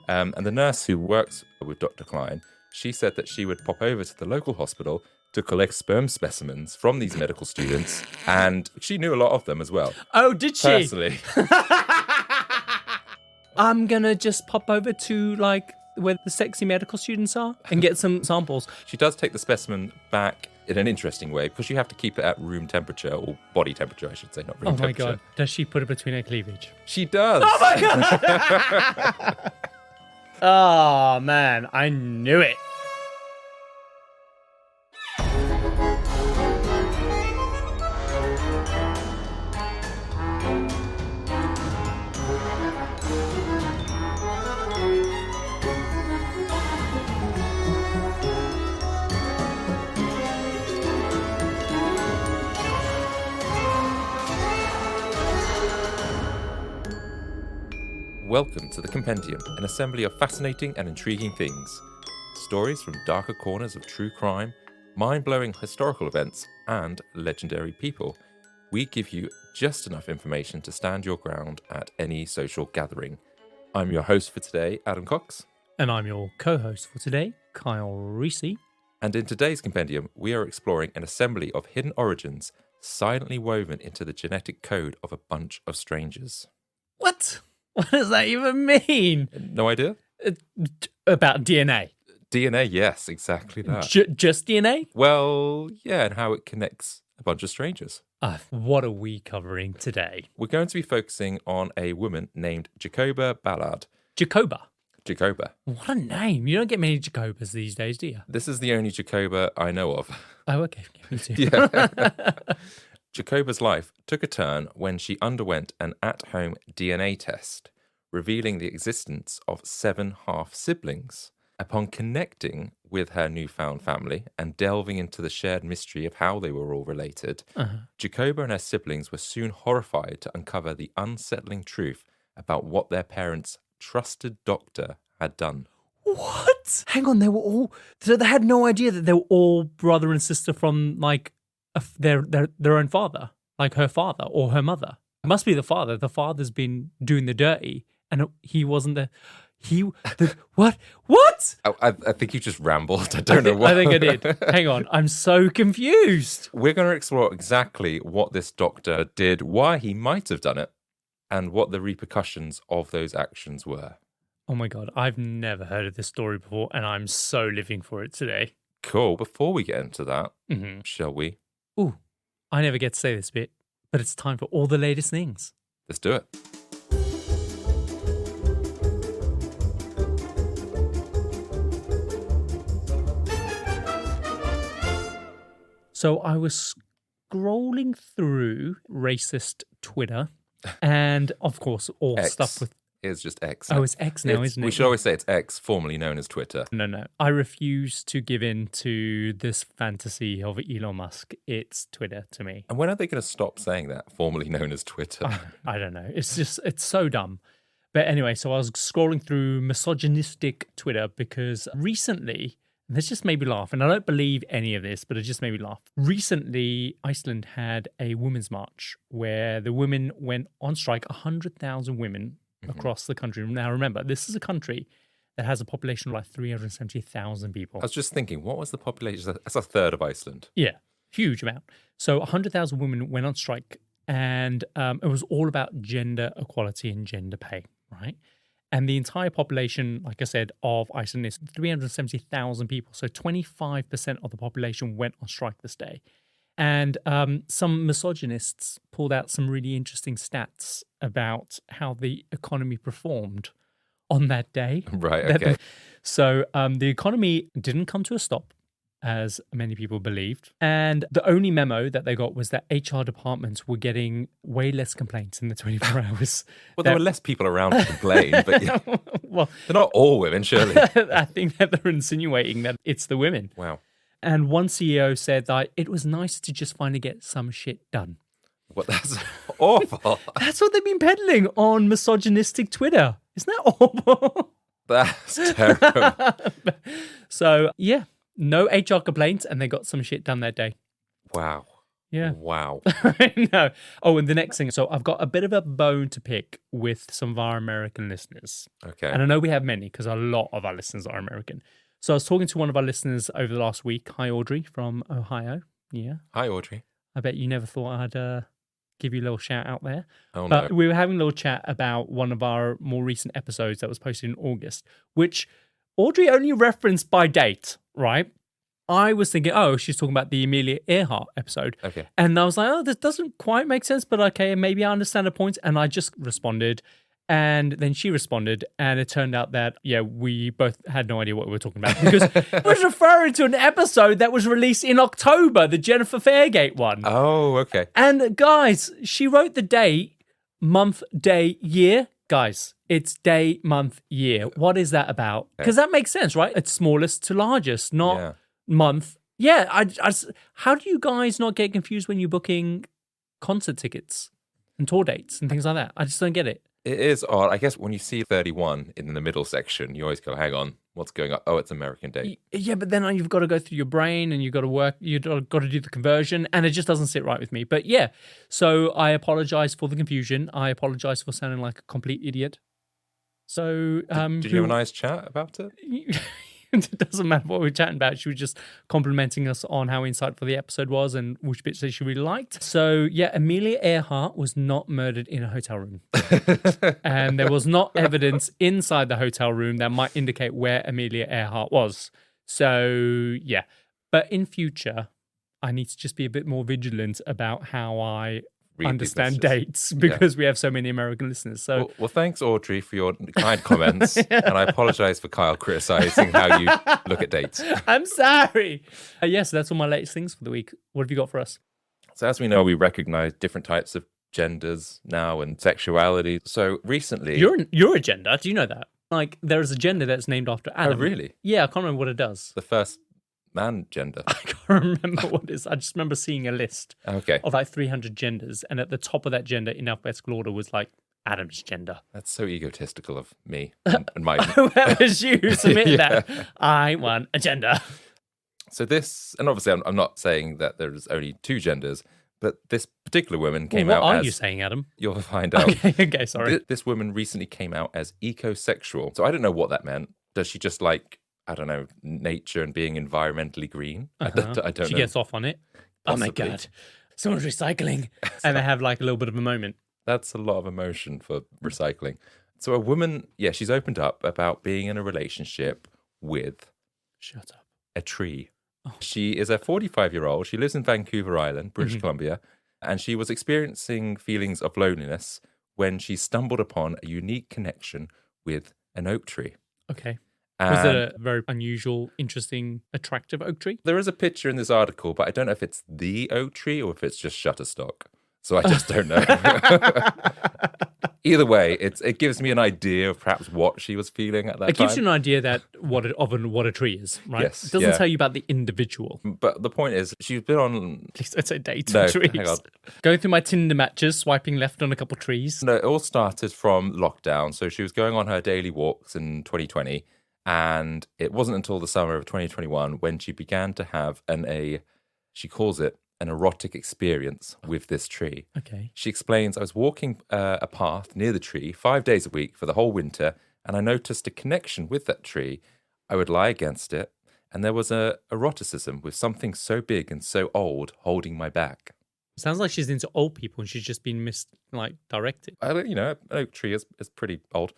And the nurse who works with Dr. Cline, she said that she would pop over to the local hospital to collect sperm specimens from these medical students, and she knew a lot of them as well. Oh, did she? Personally. I'm going to just pop over to, like, where the sexy medical students are and get some samples. She does take the specimen back in an interesting way because you have to keep it at room temperature, or body temperature, I should say, not room temperature. Oh, my God. Does she put it between her cleavage? She does. Oh, my God. Oh, man. I knew it. Welcome to the Compendium, an assembly of fascinating and intriguing things. Stories from darker corners of true crime, mind-blowing historical events, and legendary people. We give you just enough information to stand your ground at any social gathering. I'm your host for today, Adam Cox. And I'm your co-host for today, Kyle Reese. And in today's Compendium, we are exploring an assembly of hidden origins silently woven into the genetic code of a bunch of strangers. What? What does that even mean? No idea? About DNA. DNA, yes, exactly that. Just DNA? Well, yeah, and how it connects a bunch of strangers. What are we covering today? We're going to be focusing on a woman named Jacoba Ballard. Jacoba? Jacoba. What a name. You don't get many Jacobas these days, do you? This is the only Jacoba I know of. Oh, okay. Me too. Yeah. Jacoba's life took a turn when she underwent an at-home DNA test, revealing the existence of 7 half-siblings. Upon connecting with her newfound family and delving into the shared mystery of how they were all related, Jacoba and her siblings were soon horrified to uncover the unsettling truth about what their parents' trusted doctor had done. What? Hang on, so they had no idea that they were all brother and sister from, like, their own father, like her father or her mother. It must be the father. The father's been doing the dirty, and he wasn't there. What? I think you just rambled. I don't know what. I think I did. Hang on. I'm so confused. We're going to explore exactly what this doctor did, why he might have done it, and what the repercussions of those actions were. Oh my God. I've never heard of this story before, and I'm so living for it today. Cool. Before we get into that, shall we? Ooh, I never get to say this bit, but it's time for all the latest things. Let's do it. So I was scrolling through racist Twitter and, of course, all X. stuff with... It's just X. Oh, it's X now, isn't it? We should always say it's X, formerly known as Twitter. No. I refuse to give in to this fantasy of Elon Musk. It's Twitter to me. And when are they going to stop saying that, formerly known as Twitter? I don't know. It's so dumb. But anyway, so I was scrolling through misogynistic Twitter because recently... This just made me laugh, and I don't believe any of this, but it just made me laugh. Recently, Iceland had a women's march where the women went on strike, 100,000 women across the country. Now, remember, this is a country that has a population of like 370,000 people. I was just thinking, what was the population? That's a third of Iceland. Yeah, huge amount. So 100,000 women went on strike, and it was all about gender equality and gender pay, right? And the entire population, like I said, of Iceland is 370,000 people. So 25% of the population went on strike this day. And some misogynists pulled out some really interesting stats about how the economy performed on that day. Right, okay. So the economy didn't come to a stop, as many people believed. And the only memo that they got was that HR departments were getting way less complaints in the 24 hours. Well, there were less people around to complain, but yeah. Well, they're not all women, surely. I think that they're insinuating that it's the women. Wow. And one CEO said that it was nice to just finally get some shit done. What? That's awful. That's what they've been peddling on misogynistic Twitter. Isn't that awful? That's terrible. So, yeah. No HR complaints, and they got some shit done that day. Wow. Yeah. Wow. No. Oh, and the next thing. So I've got a bit of a bone to pick with some of our American listeners. Okay. And I know we have many because a lot of our listeners are American. So I was talking to one of our listeners over the last week. Hi, Audrey from Ohio. Yeah. Hi, Audrey. I bet you never thought I'd give you a little shout out there. Oh, But no. we were having a little chat about one of our more recent episodes that was posted in August, which Audrey only referenced by date, right? I was thinking, oh, she's talking about the Amelia Earhart episode. Okay. And I was like, oh, this doesn't quite make sense, but okay, maybe I understand her point. And I just responded. And then she responded. And it turned out that, yeah, we both had no idea what we were talking about because it was referring to an episode that was released in October, the Jennifer Fairgate one. Oh, okay. And guys, she wrote the date, month, day, year. Guys, it's day, month, year. What is that about? Because that makes sense, right? It's smallest to largest, not... Yeah. month. Yeah, how do you guys not get confused when you're booking concert tickets and tour dates and things like that? I just don't get it. It is odd. I guess when you see 31 in the middle section, you always go, hang on, what's going on? Oh, it's American date. Yeah, but then you've got to go through your brain and you've got to work, you've got to do the conversion, and it just doesn't sit right with me. But yeah, so I apologize for the confusion. I apologize for sounding like a complete idiot. So, Did you have a nice chat about it? It doesn't matter what we were chatting about. She was just complimenting us on how insightful the episode was and which bits that she really liked. So, yeah, Amelia Earhart was not murdered in a hotel room. And there was not evidence inside the hotel room that might indicate where Amelia Earhart was. So, yeah. But in future, I need to just be a bit more vigilant about how I understand dates because we have so many American listeners. So, well, thanks, Audrey, for your kind comments. And I apologize for Kyle criticizing how you look at dates. I'm sorry. Yes, that's all my latest things for the week. What have you got for us? So as we know, we recognize different types of genders now and sexuality. So recently... You're a gender. Do you know that? Like, there is a gender that's named after Adam. Oh, really? Yeah, I can't remember what it does. The first man gender. I can't remember what it is. I just remember seeing a list Okay. of like 300 genders. And at the top of that gender in alphabetical order was like Adam's gender. That's so egotistical of me and my... That was you who submitted that. I want a gender. So this, and obviously I'm not saying that there's only two genders, but this particular woman came out as... What are you saying, Adam? You'll find out. Okay, sorry. This woman recently came out as ecosexual. So I don't know what that meant. Does she just like, I don't know, nature and being environmentally green? I don't know. She gets off on it. Possibly. Oh my God. Someone's recycling. And they have like a little bit of a moment. That's a lot of emotion for recycling. So a woman, she's opened up about being in a relationship with... Shut up. A tree. Oh. She is a 45-year-old. She lives in Vancouver Island, British Columbia, and she was experiencing feelings of loneliness when she stumbled upon a unique connection with an oak tree. Okay. Was it a very unusual, interesting, attractive oak tree? There is a picture in this article, but I don't know if it's the oak tree or if it's just Shutterstock. So I just don't know. Either way, it gives me an idea of perhaps what she was feeling at that time. It gives you an idea that what a tree is, right? Yes, it doesn't tell you about the individual. But the point is, she's been on... Please don't say dates with trees. Hang on. Going through my Tinder matches, swiping left on a couple of trees. No, it all started from lockdown. So she was going on her daily walks in 2020. And it wasn't until the summer of 2021 when she began to have she calls it, an erotic experience with this tree. Okay. She explains, I was walking a path near the tree 5 days a week for the whole winter, and I noticed a connection with that tree. I would lie against it, and there was a eroticism with something so big and so old holding my back. Sounds like she's into old people and she's just been directed. An oak tree is pretty old.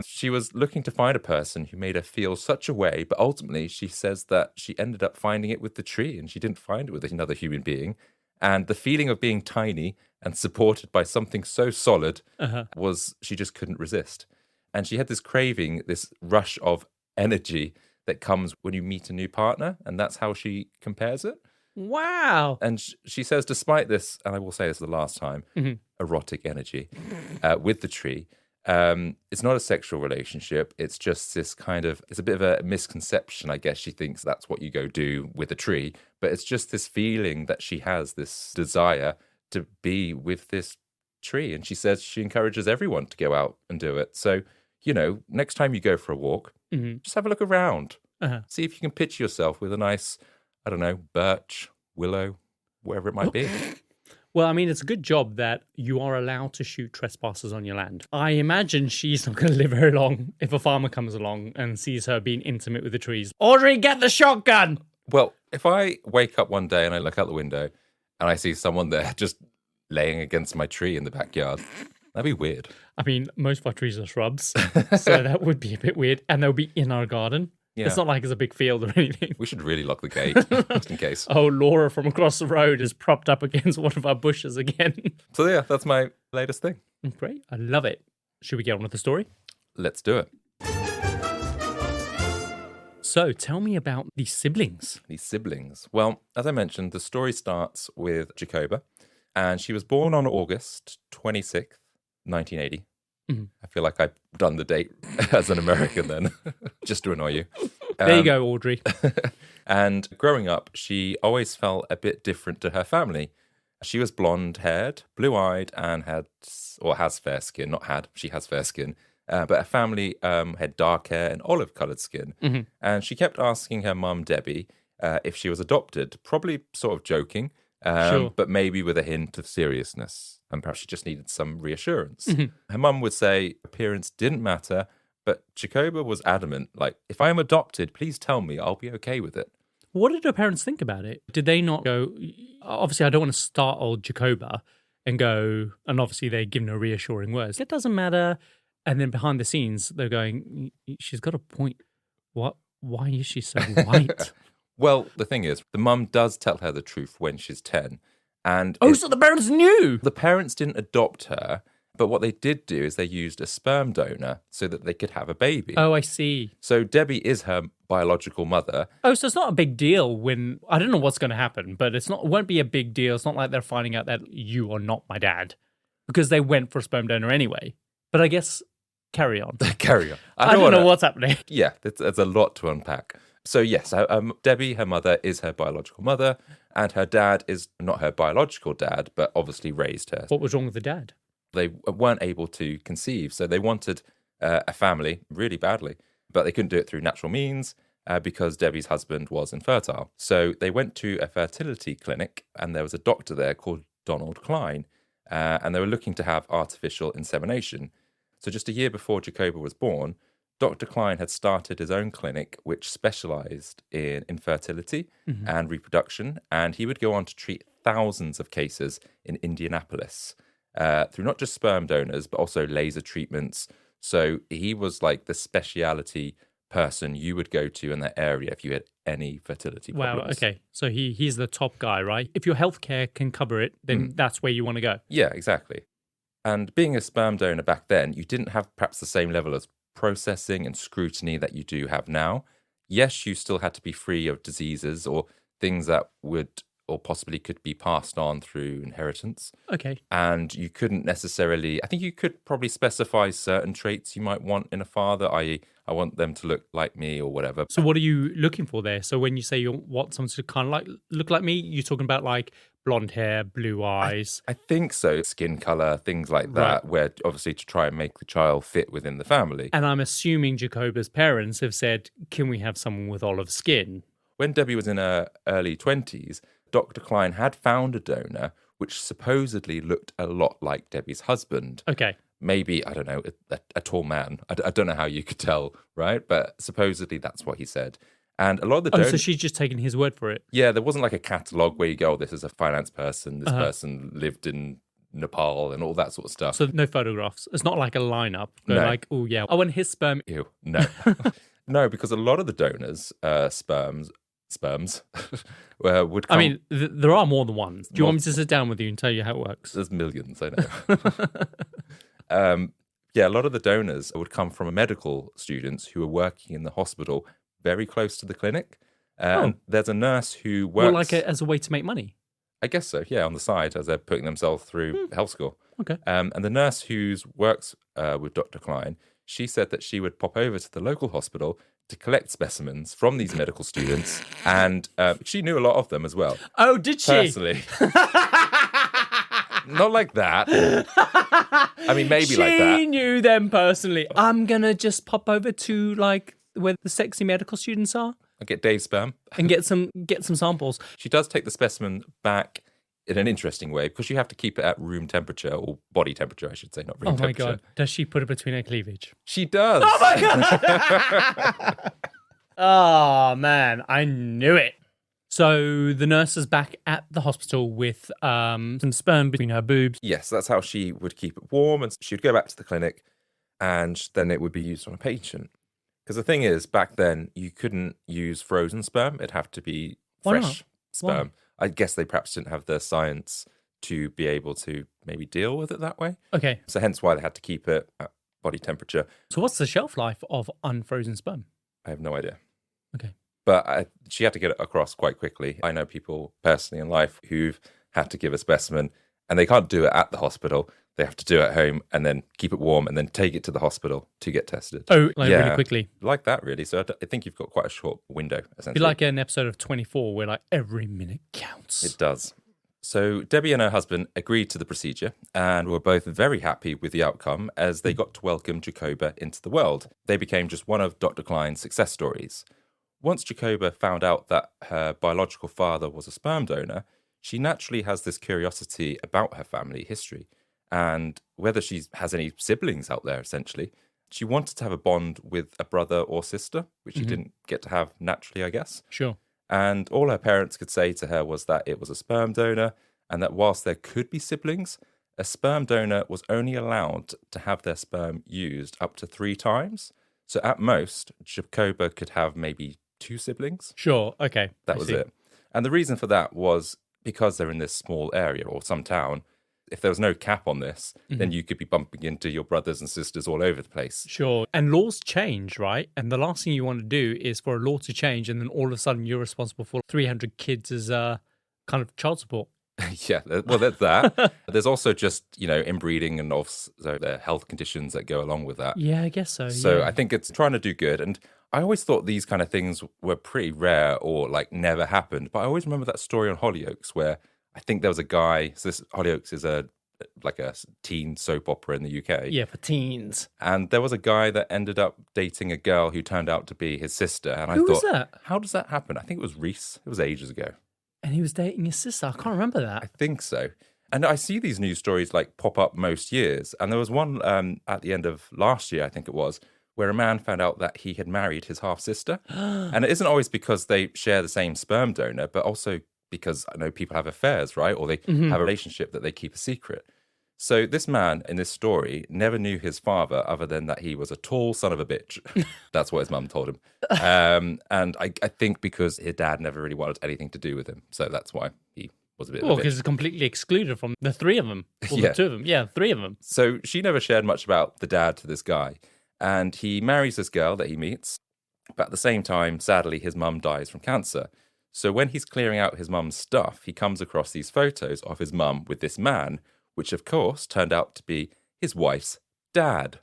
She was looking to find a person who made her feel such a way, but ultimately she says that she ended up finding it with the tree and she didn't find it with another human being. And the feeling of being tiny and supported by something so solid was she just couldn't resist. And she had this craving, this rush of energy that comes when you meet a new partner, and that's how she compares it. Wow. And she says, despite this, and I will say this the last time, erotic energy with the tree, it's not a sexual relationship. It's just this it's a bit of a misconception, I guess. She thinks that's what you go do with a tree. But it's just this feeling that she has, this desire to be with this tree. And she says she encourages everyone to go out and do it. So, next time you go for a walk, just have a look around. See if you can picture yourself with a nice... I don't know, birch, willow, wherever it might be. Well, I mean, it's a good job that you are allowed to shoot trespassers on your land. I imagine she's not going to live very long if a farmer comes along and sees her being intimate with the trees. Audrey, get the shotgun! Well, if I wake up one day and I look out the window and I see someone there just laying against my tree in the backyard, that'd be weird. I mean, most of our trees are shrubs, so that would be a bit weird. And they'll be in our garden. Yeah. It's not like it's a big field or anything. We should really lock the gate, just in case. Oh, Laura from across the road is propped up against one of our bushes again. So yeah, that's my latest thing. Great. I love it. Should we get on with the story? Let's do it. So tell me about these siblings. These siblings. Well, as I mentioned, the story starts with Jacoba, and she was born on August 26th, 1980. Mm-hmm. I feel like I've done the date as an American then, just to annoy you. There you go, Audrey. And growing up, she always felt a bit different to her family. She was blonde-haired, blue-eyed, and has fair skin. Not had, she has fair skin. But her family had dark hair and olive-coloured skin. Mm-hmm. And she kept asking her mum, Debbie, if she was adopted, probably sort of joking, Sure. but maybe with a hint of seriousness. And perhaps she just needed some reassurance. Mm-hmm. Her mum would say appearance didn't matter, but Jacoba was adamant, like, if I am adopted, please tell me, I'll be okay with it. What did her parents think about it? Did they not go, obviously I don't want to startle Jacoba and go, and obviously they're giving her reassuring words. It doesn't matter. And then behind the scenes, they're going, she's got a point. What? Why is she so white? Well, the thing is, the mum does tell her the truth when she's 10. And So the parents knew. the parents didn't adopt her, but what they did do is they used a sperm donor so that they could have a baby. Oh, I see. So Debbie is her biological mother. Oh, so it's not a big deal when, I don't know what's going to happen, but it won't be a big deal. It's not like they're finding out that you are not my dad because they went for a sperm donor anyway. But I guess, carry on. Carry on. I don't know what's happening. Yeah, there's a lot to unpack. So yes, Debbie, her mother, is her biological mother, and her dad is not her biological dad, but obviously raised her. What was wrong with the dad? They weren't able to conceive, so they wanted a family really badly, but they couldn't do it through natural means because Debbie's husband was infertile. So they went to a fertility clinic, and there was a doctor there called Cline, and they were looking to have artificial insemination. So just a year before Jacoba was born, Dr. Cline had started his own clinic, which specialized in infertility and reproduction, and he would go on to treat thousands of cases in Indianapolis through not just sperm donors, but also laser treatments. So he was like the speciality person you would go to in that area if you had any fertility problems. Wow, okay. So he's the top guy, right? If your healthcare can cover it, then that's where you want to go. Yeah, exactly. And being a sperm donor back then, you didn't have perhaps the same level of processing and scrutiny that you do have now. Yes, you still had to be free of diseases or things that would or possibly could be passed on through inheritance. Okay. And you couldn't necessarily, I think you could probably specify certain traits you might want in a father, i.e., I want them to look like me or whatever. So what are you looking for there? So when you say you want someone to kind of like look like me, you're talking about like blonde hair, blue eyes? I think so. Skin color, things like that, where obviously to try and make the child fit within the family. And I'm assuming Jacoba's parents have said, can we have someone with olive skin? When Debbie was in her early 20s, Dr. Cline had found a donor which supposedly looked a lot like Debbie's husband. Okay. Maybe, I don't know, a tall man. I don't know how you could tell, right? But supposedly that's what he said. And a lot of the donors... so she's just taken his word for it? Yeah, there wasn't like a catalogue where you go, oh, this is a finance person, this person lived in Nepal and all that sort of stuff. So no photographs. It's not like a lineup. They're No. like, oh yeah, I want his sperm. Ew, no. No, because a lot of the donors, sperms, would come... I mean, there are more than one. Do you want me to sit down with you and tell you how it works? There's millions, I know. Yeah, a lot of the donors would come from medical students who were working in the hospital very close to the clinic. And there's a nurse who works... Well, like as a way to make money? I guess so, yeah, on the side as they're putting themselves through health school. Okay. And the nurse who works with Dr. Cline, she said that she would pop over to the local hospital to collect specimens from these medical students, and she knew a lot of them as well. Oh, did she? Personally. Not like that. I mean, maybe like that. She knew them personally. I'm going to just pop over to like where the sexy medical students are I'll get Dave's sperm. and get some samples. She does take the specimen back in an interesting way because you have to keep it at room temperature, or body temperature, I should say, not room Oh my temperature. God. Does she put it between her cleavage? She does. Oh my God. Oh man, I knew it. So the nurse is back at the hospital with some sperm between her boobs. Yes, that's how she would keep it warm. And she'd go back to the clinic and then it would be used on a patient. Because the thing is, back then, you couldn't use frozen sperm. It'd have to be Why not? fresh sperm. I guess they perhaps didn't have the science to be able to maybe deal with it that way. Okay. So hence why they had to keep it at body temperature. So what's the shelf life of unfrozen sperm? I have no idea. Okay. But she had to get it across quite quickly. I know people personally in life who've had to give a specimen and they can't do it at the hospital. They have to do it at home and then keep it warm and then take it to the hospital to get tested. Oh, like really quickly. Like that, really. So I think you've got quite a short window, essentially. Be like an episode of 24 where like every minute counts. It does. So Debbie and her husband agreed to the procedure and were both very happy with the outcome as they got to welcome Jacoba into the world. They became just one of Dr. Cline's success stories. Once Jacoba found out that her biological father was a sperm donor, she naturally has this curiosity about her family history and whether she has any siblings out there, essentially. She wanted to have a bond with a brother or sister, which she didn't get to have naturally, I guess. Sure. And all her parents could say to her was that it was a sperm donor and that whilst there could be siblings, a sperm donor was only allowed to have their sperm used up to 3 times. So at most, Jacoba could have maybe 2 siblings. Sure. Okay. That was it. And the reason for that was because they're in this small area or some town. If there was no cap on this, then you could be bumping into your brothers and sisters all over the place. Sure. And laws change, right? And the last thing you want to do is for a law to change and then all of a sudden you're responsible for 300 kids as kind of child support. Yeah, well, there's that. There's also just, inbreeding and also the health conditions that go along with that. Yeah, I guess so. So yeah. I think it's trying to do good. And I always thought these kind of things were pretty rare or like never happened. But I always remember that story on Hollyoaks where I think there was a guy. So this Hollyoaks is like a teen soap opera in the UK. Yeah, for teens. And there was a guy that ended up dating a girl who turned out to be his sister. And I Who thought, was that? how does that happen? I think it was Reese. It was ages ago. And he was dating his sister. I can't remember that. I think so. And I see these news stories like pop up most years. And there was one at the end of last year, I think it was, where a man found out that he had married his half sister. And it isn't always because they share the same sperm donor, but also because I know people have affairs, right? Or they have a relationship that they keep a secret. So this man in this story never knew his father other than that he was a tall son of a bitch. That's what his mum told him. And I think because his dad never really wanted anything to do with him. So that's why he was a bit of a bitch. Because he's completely excluded from the 3 of them. Or Yeah. the 2 of them. Yeah, 3 of them. So she never shared much about the dad to this guy. And he marries this girl that he meets. But at the same time, sadly, his mum dies from cancer. So when he's clearing out his mum's stuff, he comes across these photos of his mum with this man, which of course turned out to be his wife's dad.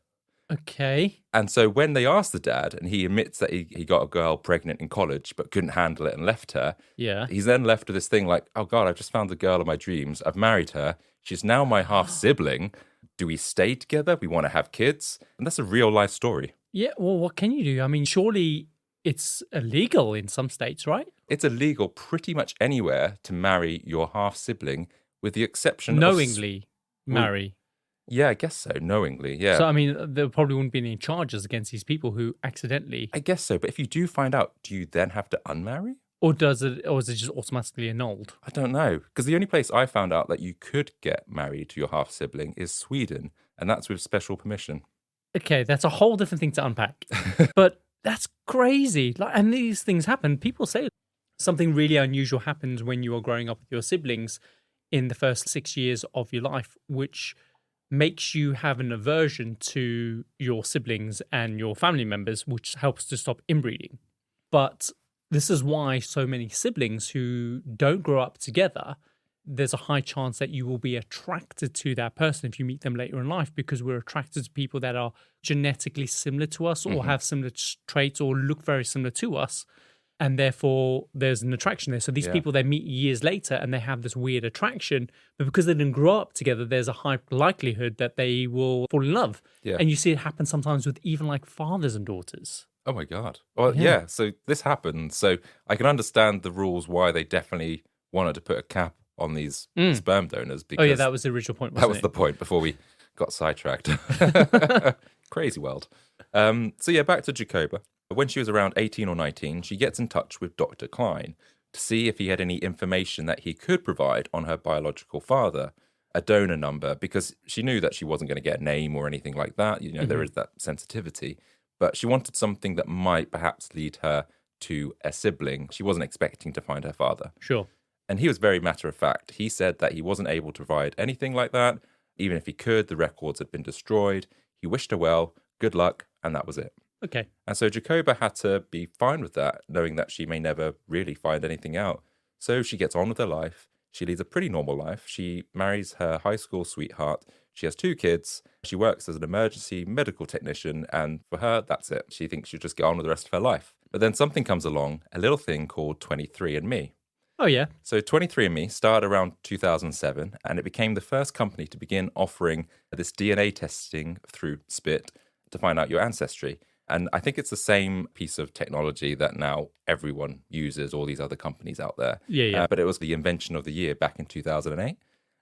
Okay. And so when they asked the dad, and he admits that he got a girl pregnant in college but couldn't handle it and left her, Yeah. he's then left with this thing like, oh God, I've just found the girl of my dreams. I've married her. She's now my half sibling. Do we stay together? We want to have kids. And that's a real life story. Yeah, well, what can you do? I mean, surely it's illegal in some states, right? It's illegal pretty much anywhere to marry your half sibling, with the exception of Knowingly marry. Yeah, I guess so. Knowingly, yeah. So, I mean, there probably wouldn't be any charges against these people who accidentally. I guess so. But if you do find out, do you then have to unmarry? Or is it just automatically annulled? I don't know. Because the only place I found out that you could get married to your half sibling is Sweden. And that's with special permission. Okay, that's a whole different thing to unpack. But that's crazy. And these things happen. People say something really unusual happens when you are growing up with your siblings in the first 6 years of your life, which makes you have an aversion to your siblings and your family members, which helps to stop inbreeding. But this is why so many siblings who don't grow up together, there's a high chance that you will be attracted to that person if you meet them later in life, because we're attracted to people that are genetically similar to us or have similar traits or look very similar to us. And therefore, there's an attraction there. So these people, they meet years later and they have this weird attraction. But because they didn't grow up together, there's a high likelihood that they will fall in love. Yeah. And you see it happen sometimes with even like fathers and daughters. Oh my God. Well, yeah. So this happened. So I can understand the rules why they definitely wanted to put a cap on these Mm. sperm donors because Oh, yeah, that was the original point, that wasn't was it? the point before we got sidetracked. Crazy world. So yeah, back to Jacoba. When she was around 18 or 19, she gets in touch with Dr. Cline to see if he had any information that he could provide on her biological father, a donor number, because she knew that she wasn't going to get a name or anything like that. You know, there is that sensitivity. But she wanted something that might perhaps lead her to a sibling. She wasn't expecting to find her father. Sure. And he was very matter of fact. He said that he wasn't able to provide anything like that. Even if he could, the records had been destroyed. He wished her well, good luck, and that was it. Okay. And so Jacoba had to be fine with that, knowing that she may never really find anything out. So she gets on with her life. She leads a pretty normal life. She marries her high school sweetheart. She has 2 kids. She works as an emergency medical technician. And for her, that's it. She thinks she'll just get on with the rest of her life. But then something comes along, a little thing called 23andMe. Oh, yeah. So 23andMe started around 2007, and it became the first company to begin offering this DNA testing through spit to find out your ancestry. And I think it's the same piece of technology that now everyone uses, all these other companies out there. Yeah. But it was the invention of the year back in 2008.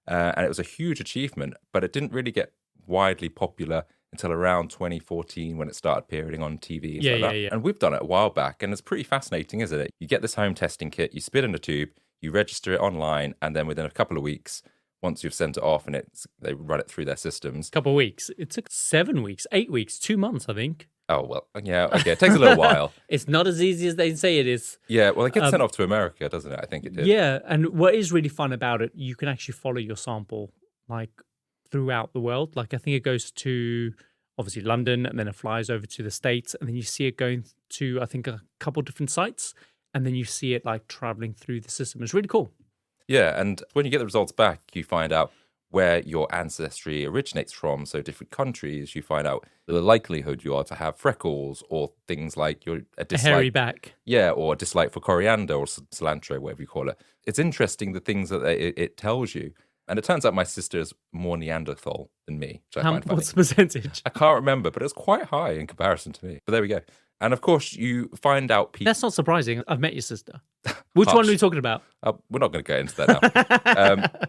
And it was a huge achievement, but it didn't really get widely popular until around 2014 when it started appearing on TV. And stuff like that. And we've done it a while back, and it's pretty fascinating, isn't it? You get this home testing kit, you spit in a tube, you register it online, and then within a couple of weeks, once you've sent it off and they run it through their systems. Couple of weeks. It took 7 weeks, 8 weeks, 2 months, I think. Oh, well, yeah, okay. It takes a little while. It's not as easy as they say it is. Yeah, well, it gets sent off to America, doesn't it? I think it did. Yeah, and what is really fun about it, you can actually follow your sample, like, throughout the world. Like, I think it goes to, obviously, London, and then it flies over to the States, and then you see it going to, I think, a couple different sites, and then you see it, like, traveling through the system. It's really cool. Yeah, and when you get the results back, you find out where your ancestry originates from. So different countries, you find out the likelihood you are to have freckles or things like a dislike. A hairy back. Yeah, or a dislike for coriander or cilantro, whatever you call it. It's interesting the things that it tells you. And it turns out my sister is more Neanderthal than me, which I find funny. What's the percentage? I can't remember, but it's quite high in comparison to me. But there we go. And of course, you find out people. That's not surprising. I've met your sister. Which one are we talking about? We're not going to get into that now.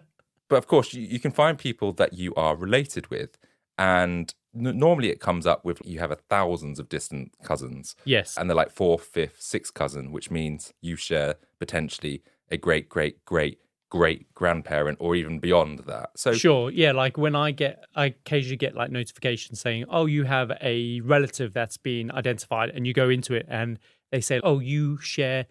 But of course, you can find people that you are related with. And normally it comes up with you have thousands of distant cousins. Yes. And they're like 4th, 5th, 6th cousin, which means you share potentially a great, great, great, great grandparent or even beyond that. So sure, yeah, like when I occasionally get like notifications saying, oh, you have a relative that's been identified, and you go into it and they say, oh, you share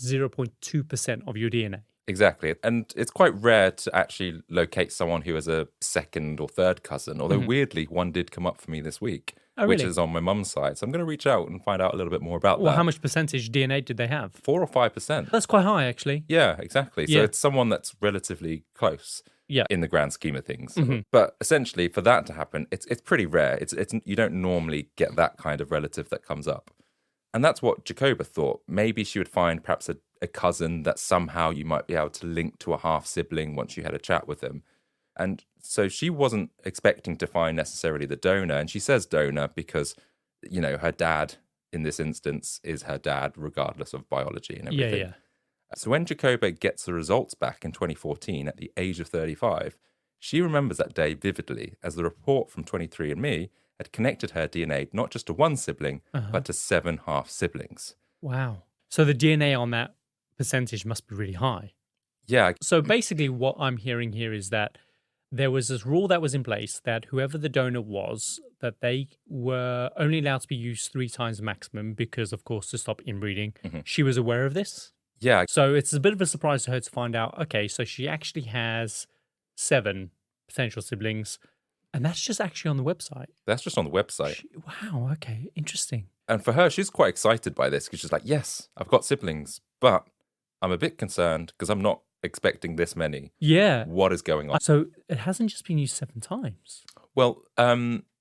0.2% of your DNA. Exactly. And it's quite rare to actually locate someone who has a 2nd or 3rd cousin, although weirdly, one did come up for me this week, which is on my mum's side. So I'm going to reach out and find out a little bit more about that. Well, how much percentage DNA did they have? 4 or 5%. That's quite high, actually. Yeah, exactly. So Yeah. it's someone that's relatively close. Yeah. In the grand scheme of things. But essentially, for that to happen, it's pretty rare. It's you don't normally get that kind of relative that comes up. And that's what Jacoba thought. Maybe she would find perhaps a cousin that somehow you might be able to link to a half sibling once you had a chat with them. And so she wasn't expecting to find necessarily the donor. And she says donor because, her dad in this instance is her dad, regardless of biology and everything. Yeah. So when Jacoba gets the results back in 2014 at the age of 35, she remembers that day vividly as the report from 23andMe had connected her DNA not just to one sibling, but to 7 half siblings. Wow. So the DNA on that percentage must be really high. Yeah. So basically what I'm hearing here is that there was this rule that was in place that whoever the donor was, that they were only allowed to be used 3 times maximum because, of course, to stop inbreeding. She was aware of this. Yeah. So it's a bit of a surprise to her to find out, okay, so she actually has 7 potential siblings, and that's just actually on the website. That's just on the website. Wow, okay, interesting. And for her, she's quite excited by this because she's like, yes, I've got siblings, but I'm a bit concerned because I'm not expecting this many. Yeah. What is going on? So it hasn't just been used 7 times. Well,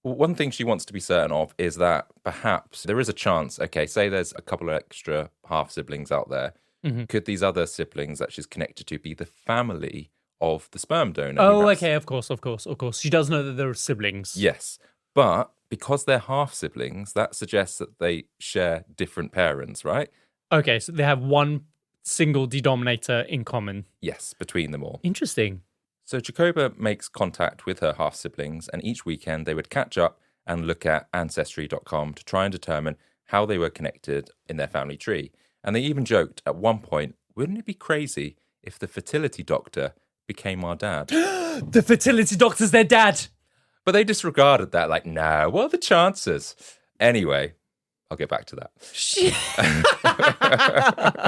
one thing she wants to be certain of is that perhaps there is a chance, okay, say there's a couple of extra half siblings out there. Could these other siblings that she's connected to be the family of the sperm donor? Oh, okay, of course. She does know that there are siblings. Yes, but because they're half siblings, that suggests that they share different parents, right? Okay, so they have one single denominator in common. Yes, between them all. Interesting. So Jacoba makes contact with her half-siblings, and each weekend they would catch up and look at Ancestry.com to try and determine how they were connected in their family tree. And they even joked at one point, wouldn't it be crazy if the fertility doctor became our dad? The fertility doctor's their dad. But they disregarded that, like, no, what are the chances? Anyway, I'll get back to that.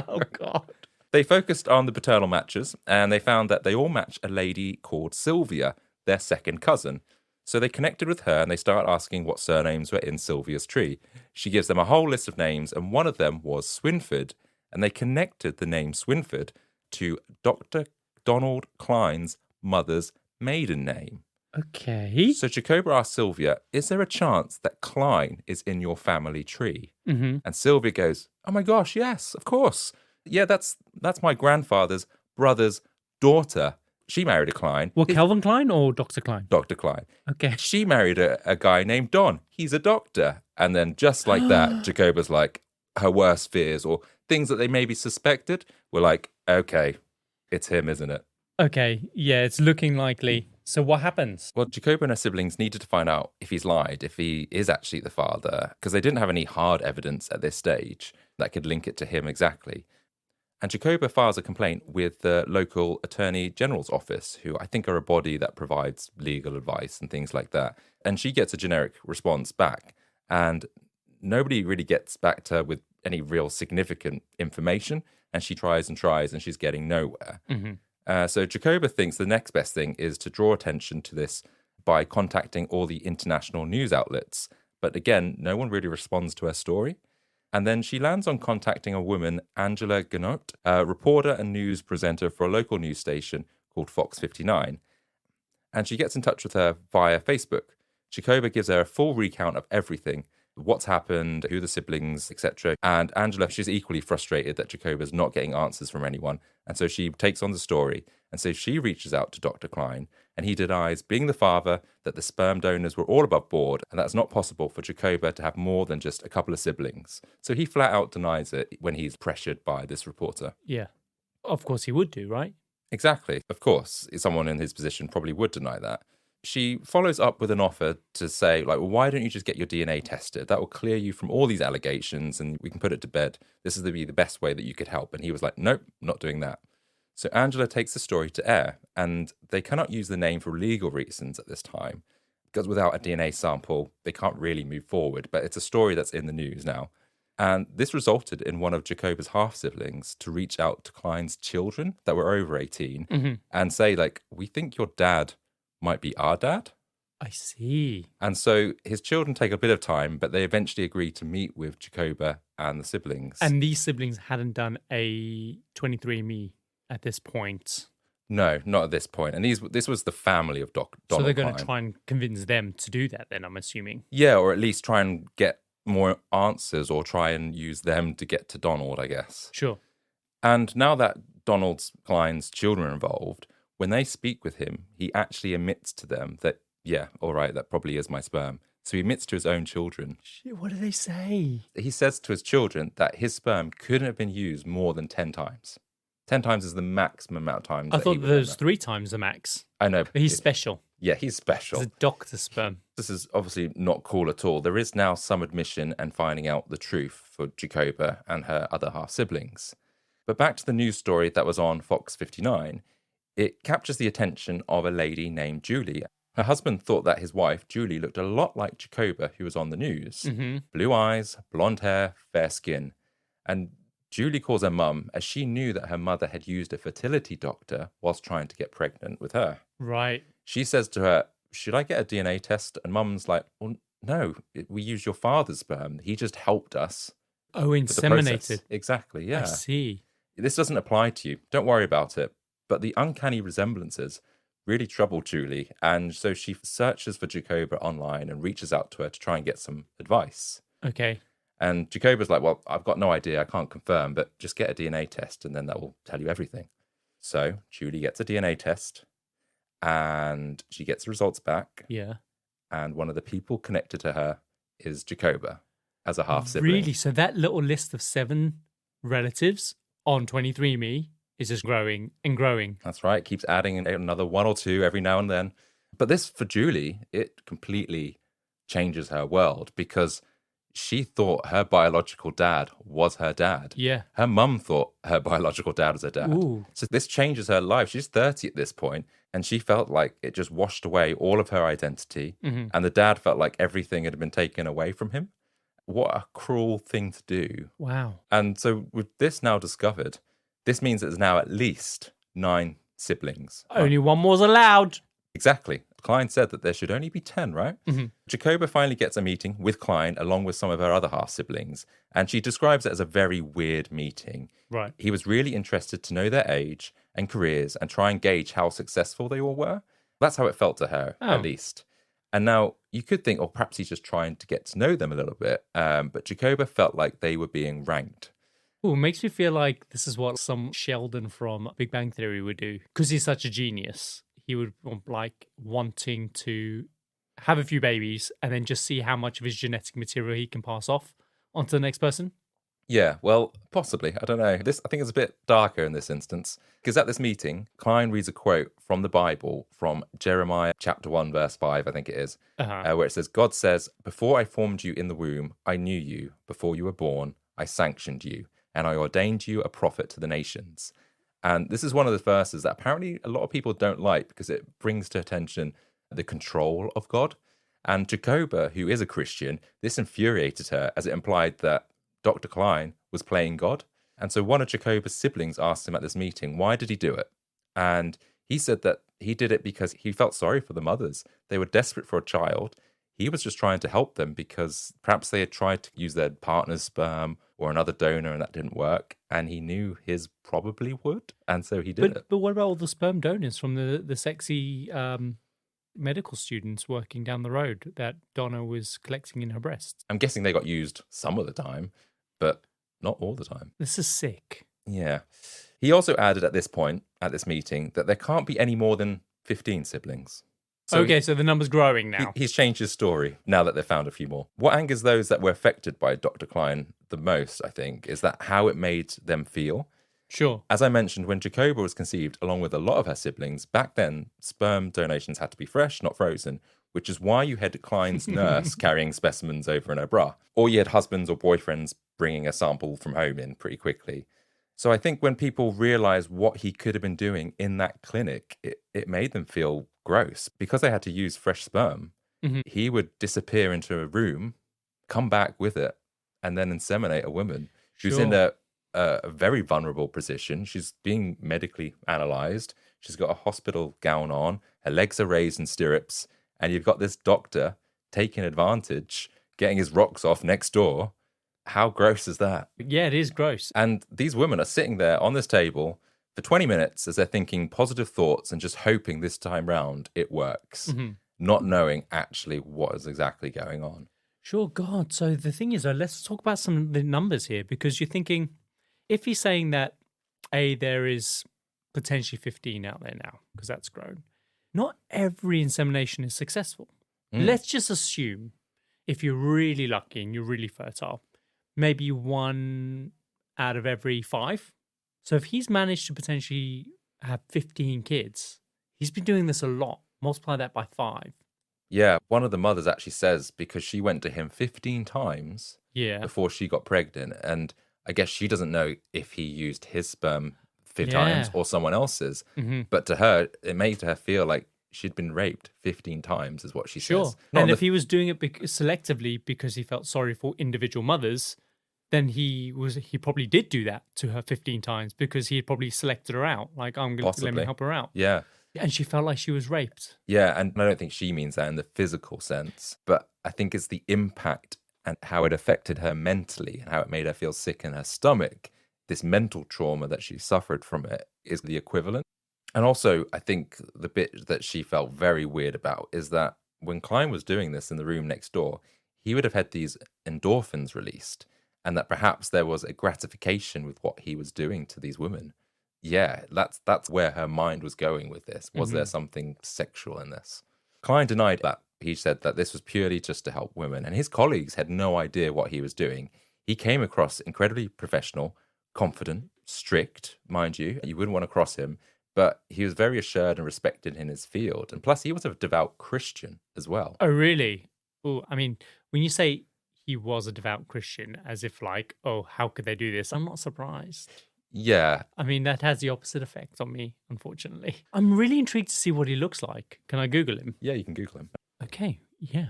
Oh, God. They focused on the paternal matches, and they found that they all match a lady called Sylvia, their second cousin. So they connected with her, and they started asking what surnames were in Sylvia's tree. She gives them a whole list of names, and one of them was Swinford, and they connected the name Swinford to Dr. Donald Cline's mother's maiden name. Okay. So Jacoba asked Sylvia, is there a chance that Cline is in your family tree? Mm-hmm. And Sylvia goes, oh my gosh, yes, of course. Yeah, that's my grandfather's brother's daughter. She married a Cline. Well, Calvin Klein or Dr. Klein? Dr. Cline. Okay. She married a guy named Don. He's a doctor. And then just like that, Jacoba's like, her worst fears or things that they maybe suspected were like, okay, it's him, isn't it? Okay. Yeah, it's looking likely. So what happens? Well, Jacoba and her siblings needed to find out if he's lied, if he is actually the father, because they didn't have any hard evidence at this stage that could link it to him exactly. And Jacoba files a complaint with the local Attorney General's office, who I think are a body that provides legal advice and things like that. And she gets a generic response back. And nobody really gets back to her with any real significant information. And she tries and tries, and she's getting nowhere. Mm-hmm. So Jacoba thinks the next best thing is to draw attention to this by contacting all the international news outlets. But again, no one really responds to her story. And then she lands on contacting a woman, Angela Ganot, a reporter and news presenter for a local news station called Fox 59. And she gets in touch with her via Facebook. Jacoba gives her a full recount of everything, what's happened, who the siblings, etc. And Angela, she's equally frustrated that Jacoba's not getting answers from anyone. And so she takes on the story. And so she reaches out to Dr. Cline, and he denies being the father, that the sperm donors were all above board, and that's not possible for Jacoba to have more than just a couple of siblings. So he flat out denies it when he's pressured by this reporter. Yeah. Of course he would do, right? Exactly. Of course, someone in his position probably would deny that. She follows up with an offer to say, like, well, why don't you just get your DNA tested? That will clear you from all these allegations and we can put it to bed. This is the best way that you could help. And he was like, nope, not doing that. So Angela takes the story to air, and they cannot use the name for legal reasons at this time, because without a DNA sample, they can't really move forward. But it's a story that's in the news now. And this resulted in one of Jacoba's half-siblings to reach out to Cline's children that were over 18 and say, like, we think your dad might be our dad. I see. And so his children take a bit of time, but they eventually agree to meet with Jacoba and the siblings. And these siblings hadn't done a 23andMe at this point. No, not at this point. And this was the family of Donald So they're going Cline. to try and convince them to do that then, I'm assuming. Yeah, or at least try and get more answers or try and use them to get to Donald, I guess. Sure. And now that Donald Cline's children are involved, when they speak with him, he actually admits to them that, yeah, all right, that probably is my sperm. So he admits to his own children. Shit, what do they say? He says to his children that his sperm couldn't have been used more than 10 times. 10 times is the maximum amount of times. I thought there was 3 times the max. I know. But he's special. Yeah, he's special. He's a doctor sperm. This is obviously not cool at all. There is now some admission and finding out the truth for Jacoba and her other half-siblings. But back to the news story that was on Fox 59, it captures the attention of a lady named Julie. Her husband thought that his wife, Julie, looked a lot like Jacoba, who was on the news. Blue eyes, blonde hair, fair skin. And Julie calls her mum, as she knew that her mother had used a fertility doctor whilst trying to get pregnant with her. Right. She says to her, should I get a DNA test? And mum's like, well, no, we used your father's sperm. He just helped us. Oh, with the inseminated. process." Exactly, yeah. I see. This doesn't apply to you. Don't worry about it. But the uncanny resemblances really trouble Julie. And so she searches for Jacoba online and reaches out to her to try and get some advice. Okay. And Jacoba's like, well, I've got no idea. I can't confirm, but just get a DNA test and then that will tell you everything. So Julie gets a DNA test and she gets the results back. Yeah. And one of the people connected to her is Jacoba as a half-sibling. Really? So that little list of 7 relatives on 23andMe is just growing and growing. That's right. Keeps adding another one or two every now and then. But this, for Julie, it completely changes her world because she thought her biological dad was her dad. Yeah. Her mum thought her biological dad was her dad. Ooh. So this changes her life. She's 30 at this point, and she felt like it just washed away all of her identity. And the dad felt like everything had been taken away from him. What a cruel thing to do. Wow. And so with this now discovered, this means that there's now at least 9 siblings. Only one more's allowed. Exactly. Cline said that there should only be 10, right? Jacoba finally gets a meeting with Cline along with some of her other half-siblings, and she describes it as a very weird meeting. Right. He was really interested to know their age and careers and try and gauge how successful they all were. That's how it felt to her, at least. And now you could think, oh, perhaps he's just trying to get to know them a little bit. But Jacoba felt like they were being ranked. Oh, it makes me feel like this is what some Sheldon from Big Bang Theory would do. Because he's such a genius. He would like wanting to have a few babies and then just see how much of his genetic material he can pass off onto the next person. Yeah, well, possibly. I don't know. This, I think, is a bit darker in this instance. Because at this meeting, Cline reads a quote from the Bible from Jeremiah chapter 1, verse 5, I think it is, where it says, God says, before I formed you in the womb, I knew you. Before you were born, I sanctioned you, and I ordained you a prophet to the nations. And this is one of the verses that apparently a lot of people don't like because it brings to attention the control of God. And Jacoba, who is a Christian, this infuriated her as it implied that Dr. Cline was playing God. And so one of Jacoba's siblings asked him at this meeting, why did he do it? And he said that he did it because he felt sorry for the mothers. They were desperate for a child. He was just trying to help them because perhaps they had tried to use their partner's sperm or another donor and that didn't work. And he knew his probably would. And so he did it. But what about all the sperm donors from the sexy medical students working down the road that Donna was collecting in her breasts? I'm guessing they got used some of the time, but not all the time. This is sick. Yeah. He also added at this point, at this meeting, that there can't be any more than 15 siblings. So so the number's growing now. He's changed his story now that they've found a few more. What angers those that were affected by Dr. Cline the most, I think, is that how it made them feel. Sure. As I mentioned, when Jacoba was conceived, along with a lot of her siblings, back then, sperm donations had to be fresh, not frozen, which is why you had Cline's nurse carrying specimens over in her bra. Or you had husbands or boyfriends bringing a sample from home in pretty quickly. So I think when people realized what he could have been doing in that clinic, it made them feel gross. Because they had to use fresh sperm, he would disappear into a room, come back with it, and then inseminate a woman who's in a very vulnerable position. She's being medically analyzed. She's got a hospital gown on. Her legs are raised in stirrups. And you've got this doctor taking advantage, getting his rocks off next door. How gross is that? Yeah, it is gross. And these women are sitting there on this table for 20 minutes as they're thinking positive thoughts and just hoping this time round it works, not knowing actually what is exactly going on. Sure, God. So the thing is, let's talk about some of the numbers here, because you're thinking, if he's saying that, there is potentially 15 out there now, because that's grown, not every insemination is successful. Let's just assume, if you're really lucky and you're really fertile, maybe 1 out of every 5. So if he's managed to potentially have 15 kids, he's been doing this a lot. Multiply that by 5. Yeah, one of the mothers actually says because she went to him 15 times before she got pregnant. And I guess she doesn't know if he used his sperm 5 times or someone else's. But to her, it made her feel like she'd been raped 15 times is what she says. And if he was doing it selectively because he felt sorry for individual mothers, then he probably did do that to her 15 times because he had probably selected her out. Like, I'm going to let me help her out. Yeah. And she felt like she was raped. Yeah, and I don't think she means that in the physical sense, but I think it's the impact and how it affected her mentally and how it made her feel sick in her stomach. This mental trauma that she suffered from it is the equivalent. And also, I think the bit that she felt very weird about is that when Cline was doing this in the room next door, he would have had these endorphins released, and that perhaps there was a gratification with what he was doing to these women. Yeah, that's where her mind was going with this. Was there something sexual in this? Cline denied that. He said that this was purely just to help women, and his colleagues had no idea what he was doing. He came across incredibly professional, confident, strict, mind you. You wouldn't want to cross him. But he was very assured and respected in his field. And plus, he was a devout Christian as well. Oh, really? Oh, I mean, when you say he was a devout Christian, as if like, oh, how could they do this? I'm not surprised. Yeah. I mean, that has the opposite effect on me, unfortunately. I'm really intrigued to see what he looks like. Can I Google him? Yeah, you can Google him. Okay, yeah.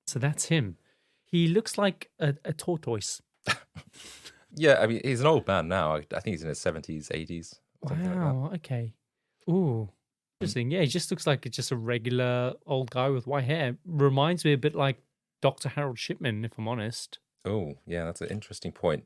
So that's him. He looks like a tortoise. Yeah, I mean, he's an old man now. I think he's in his 70s, 80s. Wow, okay. Ooh, interesting. Yeah, he just looks like just a regular old guy with white hair. Reminds me a bit like Dr. Harold Shipman, if I'm honest. Oh, yeah, that's an interesting point.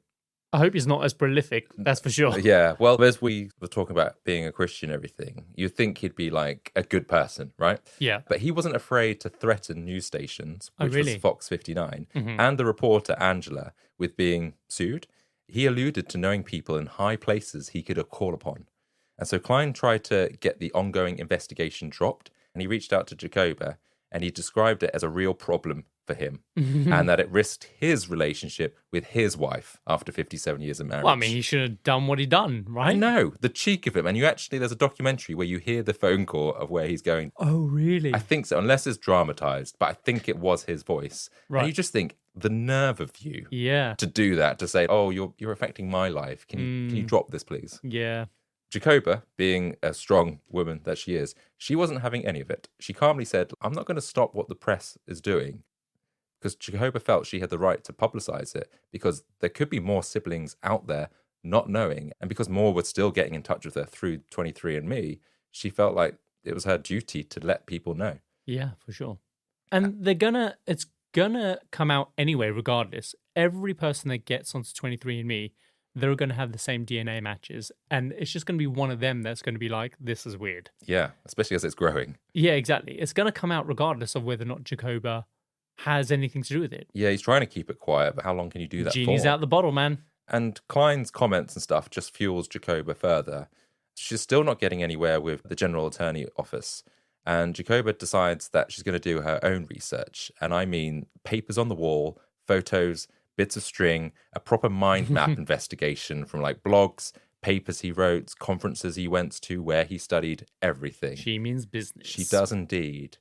I hope he's not as prolific, that's for sure. Yeah, well, as we were talking about being a Christian and everything, you'd think he'd be like a good person, right? Yeah. But he wasn't afraid to threaten news stations, which really? was Fox 59, Mhm. and the reporter Angela with being sued. He alluded to knowing people in high places he could call upon. And so Cline tried to get the ongoing investigation dropped, and he reached out to Jacoba, and he described it as a real problem for him, and that it risked his relationship with his wife after 57 years of marriage. Well, I mean, he should have done what he done, right? I know, the cheek of him. And there's a documentary where you hear the phone call of where he's going. Oh, really? I think so, unless it's dramatized, but I think it was his voice. Right. And you just think, the nerve of you Yeah. to do that, to say, oh, you're affecting my life. Can you drop this, please? Yeah. Jacoba, being a strong woman that she is, she wasn't having any of it. She calmly said, I'm not going to stop what the press is doing, because Jacoba felt she had the right to publicize it, because there could be more siblings out there not knowing, and because more were still getting in touch with her through 23andMe, she felt like it was her duty to let people know. Yeah, for sure. And it's gonna come out anyway, regardless. Every person that gets onto 23andMe, they're going to have the same DNA matches. And it's just going to be one of them that's going to be like, this is weird. Yeah, especially as it's growing. Yeah, exactly. It's going to come out regardless of whether or not Jacoba has anything to do with it. Yeah, he's trying to keep it quiet, but how long can you do that Genie's for? out the bottle, man. And Cline's comments and stuff just fuels Jacoba further. She's still not getting anywhere with the General Attorney Office. And Jacoba decides that she's going to do her own research. And I mean papers on the wall, photos, bits of string, a proper mind map investigation from like blogs, papers he wrote, conferences he went to, where he studied, everything. She means business. She does indeed.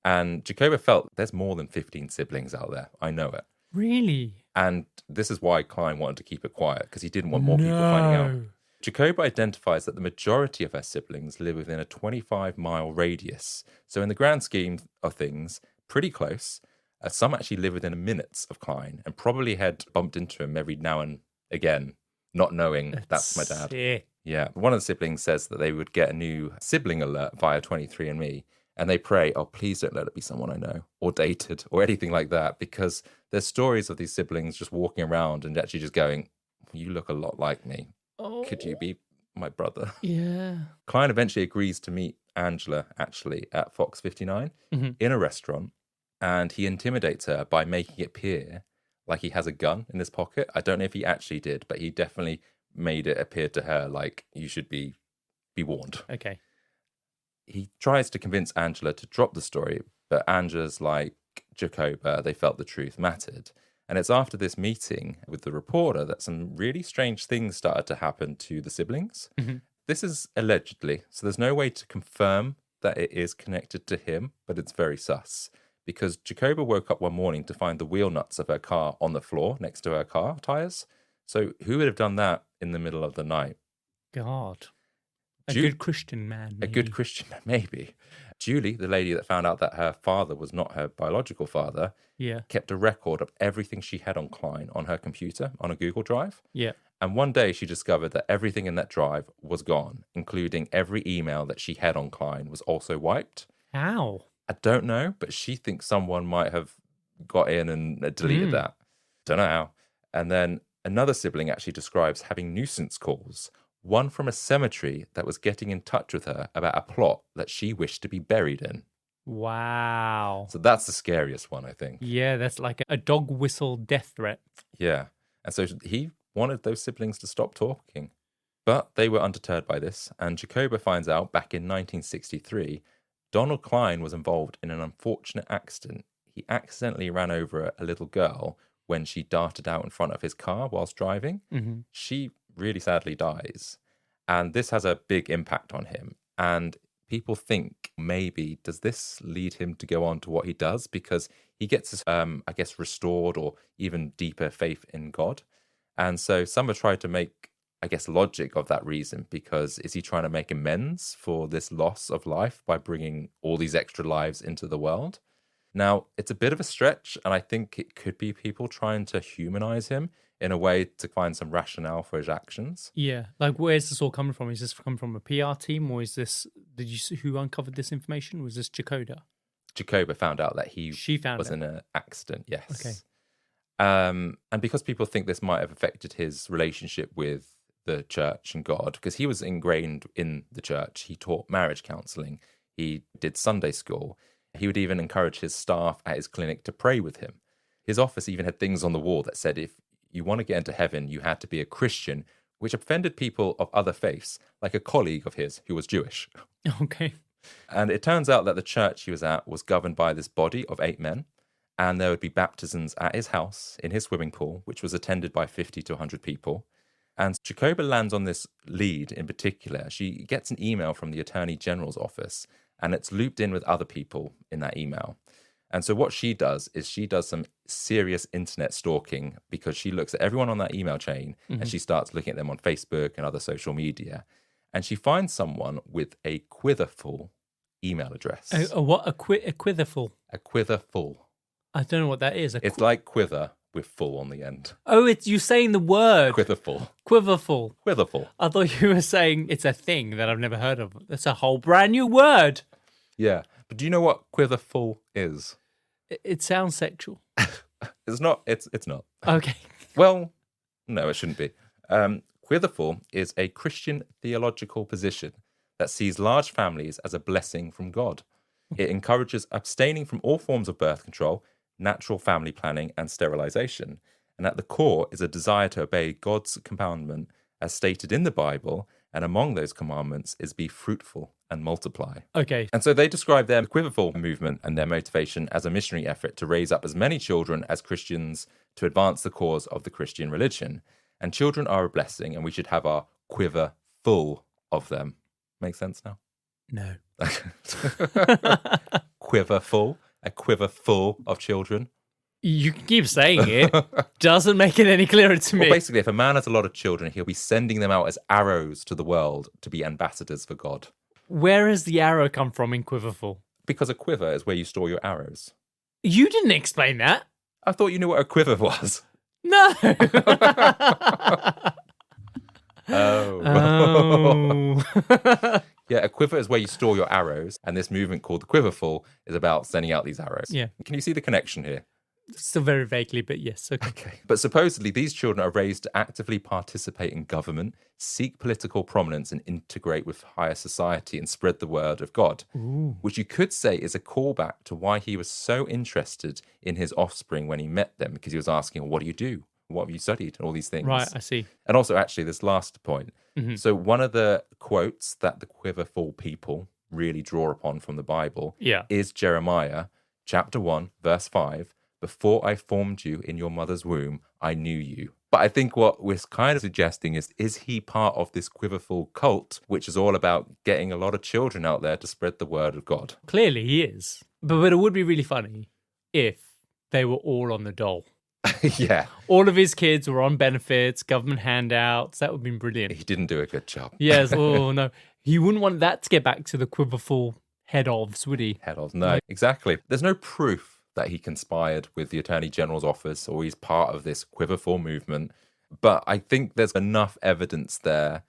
And Jacoba felt there's more than 15 siblings out there. I know it. Really? And this is why Cline wanted to keep it quiet, because he didn't want more people finding out. Jacoba identifies that the majority of her siblings live within a 25-mile radius. So in the grand scheme of things, pretty close. Some actually live within minutes of Cline and probably had bumped into him every now and again, not knowing that's my dad. Sick. Yeah. One of the siblings says that they would get a new sibling alert via 23andMe, and they pray, oh, please don't let it be someone I know or dated or anything like that, because there's stories of these siblings just walking around and actually just going, you look a lot like me. Oh. Could you be my brother? Yeah. Cline eventually agrees to meet Angela, actually, at Fox 59 in a restaurant, and he intimidates her by making it appear like he has a gun in his pocket. I don't know if he actually did, but he definitely made it appear to her like you should be warned. Okay. He tries to convince Angela to drop the story, but Angela's like, Jacoba, they felt the truth mattered. And it's after this meeting with the reporter that some really strange things started to happen to the siblings. This is allegedly, so there's no way to confirm that it is connected to him, but it's very sus. Because Jacoba woke up one morning to find the wheel nuts of her car on the floor next to her car tires. So who would have done that in the middle of the night? God. A good Christian man. A good Christian man, maybe. Julie, the lady that found out that her father was not her biological father, kept a record of everything she had on Cline on her computer, on a Google Drive. Yeah. And one day she discovered that everything in that drive was gone, including every email that she had on Cline was also wiped. How? I don't know, but she thinks someone might have got in and deleted that. Don't know how. And then another sibling actually describes having nuisance calls, one from a cemetery that was getting in touch with her about a plot that she wished to be buried in. Wow. So that's the scariest one, I think. Yeah, that's like a dog whistle death threat. Yeah. And so he wanted those siblings to stop talking. But they were undeterred by this, and Jacoba finds out back in 1963 Donald Cline was involved in an unfortunate accident. He accidentally ran over a little girl when she darted out in front of his car whilst driving. She really sadly dies. And this has a big impact on him. And people think maybe, does this lead him to go on to what he does? Because he gets this, I guess, restored or even deeper faith in God. And so some have tried to make, I guess, logic of that reason, because is he trying to make amends for this loss of life by bringing all these extra lives into the world? Now, it's a bit of a stretch, and I think it could be people trying to humanize him in a way to find some rationale for his actions. Yeah. Like, where's this all coming from? Is this coming from a PR team, or is this, who uncovered this information? Was this Jacoba? Jacoba found out that She found was it. in an accident, yes. Okay. And because people think this might have affected his relationship with the church and God, because he was ingrained in the church. He taught marriage counseling. He did Sunday school. He would even encourage his staff at his clinic to pray with him. His office even had things on the wall that said if you want to get into heaven, you had to be a Christian, which offended people of other faiths, like a colleague of his who was Jewish. Okay. And it turns out that the church he was at was governed by this body of 8 men, and there would be baptisms at his house, in his swimming pool, which was attended by 50 to 100 people. And Jacoba lands on this lead in particular. She gets an email from the Attorney General's office, and it's looped in with other people in that email. And so what she does is she does some serious internet stalking, because she looks at everyone on that email chain and she starts looking at them on Facebook and other social media. And she finds someone with a quiverful email address. What? A quiverful? A quiverful. I don't know what that is. It's like quiver with full on the end. Oh, it's you saying the word. Quiverful. Quiverful. Quiverful. I thought you were saying it's a thing that I've never heard of. That's a whole brand new word. Yeah. But do you know what quiverful is? It sounds sexual. It's not. It's not. Okay. Well, no, it shouldn't be. Quiverful is a Christian theological position that sees large families as a blessing from God. It encourages abstaining from all forms of birth control, natural family planning, and sterilization. And at the core is a desire to obey God's commandment as stated in the Bible. And among those commandments is be fruitful and multiply. Okay. And so they describe their quiverful movement and their motivation as a missionary effort to raise up as many children as Christians to advance the cause of the Christian religion. And children are a blessing, and we should have our quiver full of them. Make sense now? No. Quiver full? A quiver full of children? You can keep saying it. Doesn't make it any clearer to me. Well, basically, if a man has a lot of children, he'll be sending them out as arrows to the world to be ambassadors for God. Where has the arrow come from in quiverful? Because a quiver is where you store your arrows. You didn't explain that. I thought you knew what a quiver was. No. Oh. Yeah, a quiver is where you store your arrows, and this movement called the quiverful is about sending out these arrows. Yeah. Can you see the connection here? Still very vaguely, but yes. Okay. But supposedly these children are raised to actively participate in government, seek political prominence, and integrate with higher society and spread the word of God, which you could say is a callback to why he was so interested in his offspring when he met them, because he was asking, what do you do? What have you studied? And all these things. Right, I see. And also, actually, this last point. So one of the quotes that the quiverful people really draw upon from the Bible is Jeremiah chapter 1, verse 5. Before I formed you in your mother's womb, I knew you. But I think what we're kind of suggesting is he part of this quiverful cult, which is all about getting a lot of children out there to spread the word of God? Clearly he is. But it would be really funny if they were all on the dole. Yeah. All of his kids were on benefits, government handouts. That would have been brilliant. He didn't do a good job. Yes. Oh, no. He wouldn't want that to get back to the quiverful head ofs, would he? Head of, no. Exactly. There's no proof that he conspired with the Attorney General's office or he's part of this quiverful movement. But I think there's enough evidence there,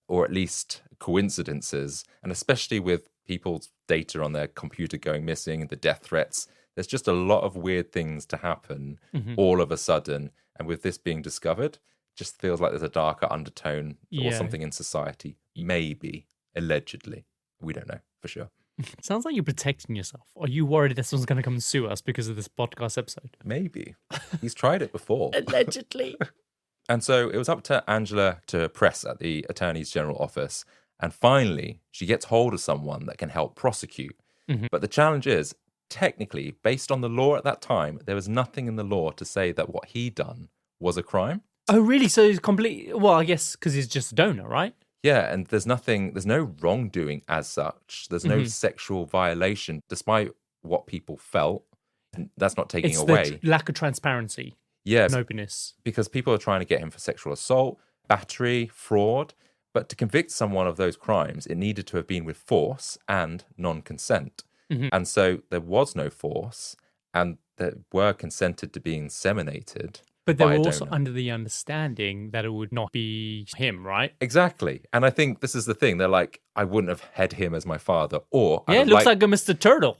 or at least coincidences, and especially with people's data on their computer going missing, the death threats, there's just a lot of weird things to happen all of a sudden. And with this being discovered, just feels like there's a darker undertone or something in society. Maybe, allegedly. We don't know for sure. Sounds like you're protecting yourself. Are you worried that someone's going to come and sue us because of this podcast episode? Maybe. He's tried it before. Allegedly. And so it was up to Angela to press at the Attorney General's office. And finally, she gets hold of someone that can help prosecute. But the challenge is, technically, based on the law at that time, there was nothing in the law to say that what he'd done was a crime. Oh, really? So he's complete. Well, I guess because he's just a donor, right? Yeah, and there's no wrongdoing as such. There's no sexual violation, despite what people felt. And that's not taking It's away. the lack of transparency, Yeah, and openness. because people are trying to get him for sexual assault, battery, fraud. But to convict someone of those crimes, it needed to have been with force and non-consent. And so there was no force, and they were consented to being inseminated. But they by were a also donor. under the understanding that it would not be him, right? Exactly. And I think this is the thing. They're like, I wouldn't have had him as my father, or I Yeah, it would looks like a Mr. Turtle.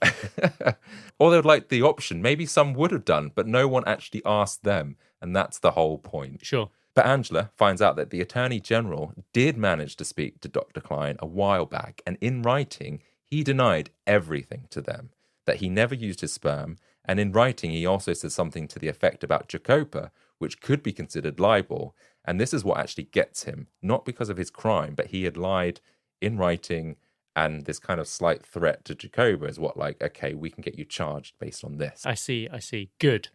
or they would like the option. Maybe some would have done, but no one actually asked them. And that's the whole point. Sure. But Angela finds out that the Attorney General did manage to speak to Dr. Cline a while back, and in writing, he denied everything to them, that he never used his sperm, and in writing, he also said something to the effect about Jacoba, which could be considered libel. And this is what actually gets him, not because of his crime, but he had lied in writing, and this kind of slight threat to Jacoba is what, like, okay, we can get you charged based on this. I see. Good.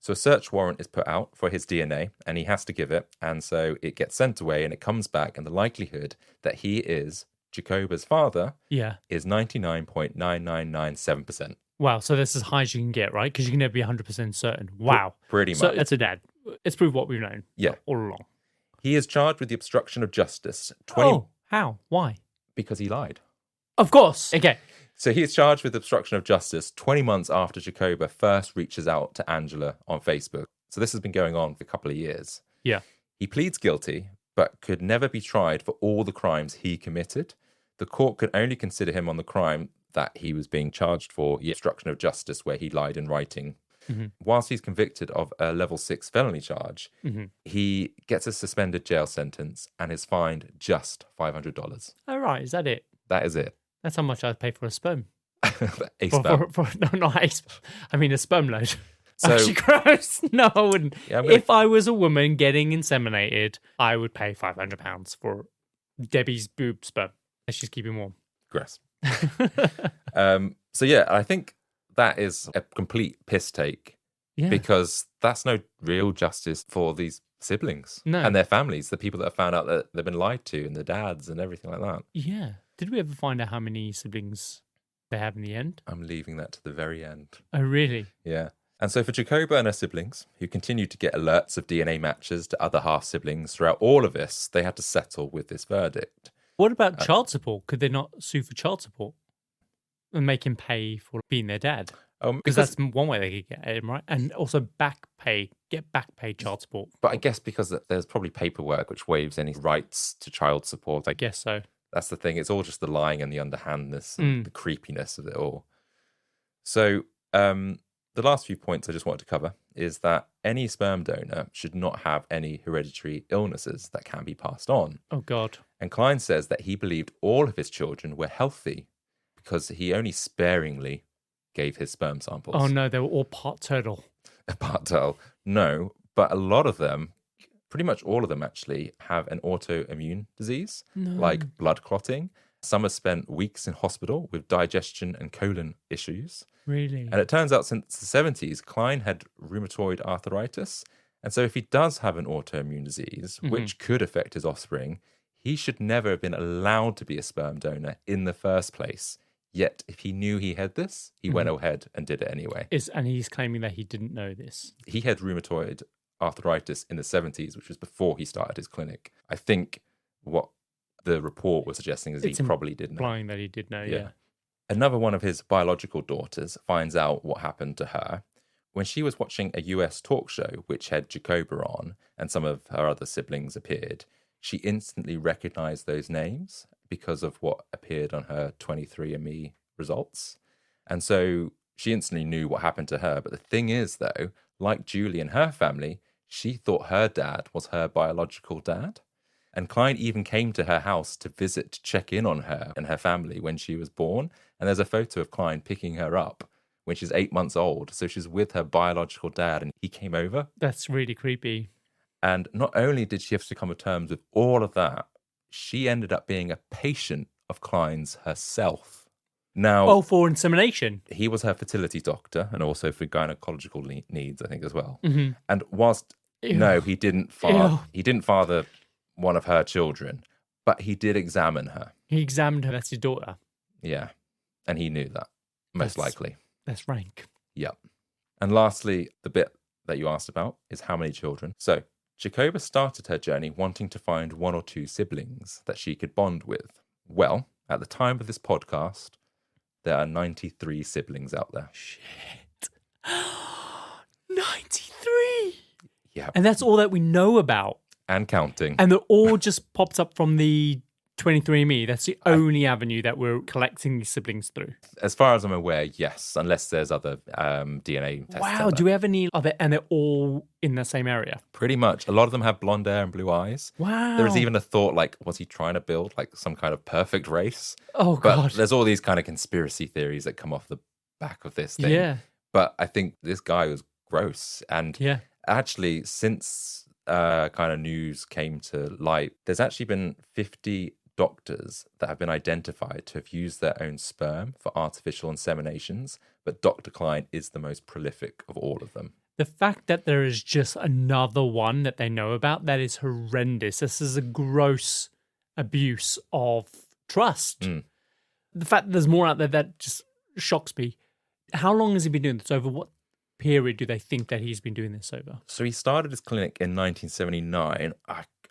So a search warrant is put out for his DNA, and he has to give it. And so it gets sent away, and it comes back, and the likelihood that he is Jacoba's father Yeah. is 99.9997%. Wow. So that's as high as you can get, right? Because you can never be 100% certain. Wow. Pretty So much. that's a dad. It's proved what we've known. Yeah. All along. He is charged with the obstruction of justice. Oh, how? Why? Because he lied. Of course. Okay. So he is charged with obstruction of justice 20 months after Jacoba first reaches out to Angela on Facebook. So this has been going on for a couple of years. Yeah. He pleads guilty, but could never be tried for all the crimes he committed. The court could only consider him on the crime that he was being charged for, the obstruction of justice, where he lied in writing. Whilst he's convicted of a level 6 felony charge, he gets a suspended jail sentence and is fined just $500. Oh, right. Is that it? That is it. That's how much I'd pay for a sperm. A sperm. No, not a sperm. I mean, a sperm load. So- Actually, gross. No, I wouldn't. Yeah, I'm gonna- If I was a woman getting inseminated, I would pay £500 for Debbie's boob sperm. Let's just keep him warm. Gross. So yeah, I think that is a complete piss take, Yeah. because that's no real justice for these siblings No. and their families, the people that have found out that they've been lied to, and the dads and everything like that. Yeah. Did we ever find out how many siblings they have in the end? I'm leaving that to the very end. Oh, really? Yeah. And so for Jacoba and her siblings, who continued to get alerts of DNA matches to other half-siblings throughout all of this, they had to settle with this verdict. What about child support? Could they not sue for child support and make him pay for being their dad? Because that's one way they could get him, right? And also get back pay child support. But I guess because there's probably paperwork which waives any rights to child support. I guess so. That's the thing. It's all just the lying and the underhandness and the creepiness of it all. So the last few points I just wanted to cover is that any sperm donor should not have any hereditary illnesses that can be passed on. Oh, God. And Cline says that he believed all of his children were healthy because he only sparingly gave his sperm samples. Oh, no. They were all part turtle. Part tell, no, but a lot of them, pretty much all of them actually, have an autoimmune disease, like blood clotting. Some have spent weeks in hospital with digestion and colon issues. Really? And it turns out since the 70s, Cline had rheumatoid arthritis. And so if he does have an autoimmune disease, which could affect his offspring, he should never have been allowed to be a sperm donor in the first place. Yet, if he knew he had this, he went ahead and did it anyway. And he's claiming that he didn't know this. He had rheumatoid arthritis in the 70s, which was before he started his clinic. I think what the report was suggesting is It's he probably did know. Implying that he did know, yeah. Another one of his biological daughters finds out what happened to her. When she was watching a US talk show, which had Jacoba on, and some of her other siblings appeared, she instantly recognized those names because of what appeared on her 23andMe results. And so she instantly knew what happened to her. But the thing is, though, like Julie and her family, she thought her dad was her biological dad. And Cline even came to her house to visit, to check in on her and her family when she was born. And there's a photo of Cline picking her up when she's 8 months old. So she's with her biological dad, and he came over. That's really creepy. And not only did she have to come to terms with all of that, she ended up being a patient of Cline's herself. Now, Oh, for insemination. he was her fertility doctor and also for gynecological needs, I think, as well. And whilst Ew. No, he didn't Ew. He didn't father one of her children, but he did examine her. He examined her. That's his daughter. Yeah. And he knew that, most That's- likely. That's rank. Yep. And lastly, the bit that you asked about is how many children. So Jacoba started her journey wanting to find 1 or 2 siblings that she could bond with. Well, at the time of this podcast, there are 93 siblings out there. Shit. 93. Yeah. And that's all that we know about. And counting. And they're all just popped up from the 23andMe. That's the only avenue that we're collecting these siblings through. As far as I'm aware, yes, unless there's other DNA tests. Wow. Do we have any other? And they're all in the same area. Pretty much. A lot of them have blonde hair and blue eyes. Wow. There is even a thought like, was he trying to build like some kind of perfect race? Oh, But God. there's all these kind of conspiracy theories that come off the back of this thing. Yeah. But I think this guy was gross. And Yeah. actually, since kind of news came to light, there's actually been 50 doctors that have been identified to have used their own sperm for artificial inseminations, but Dr. Cline is the most prolific of all of them. The fact that there is just another one that they know about, that is horrendous. This is a gross abuse of trust. Mm. The fact that there's more out there, that just shocks me. How long has he been doing this? Over what period do they think that he's been doing this over? So he started his clinic in 1979.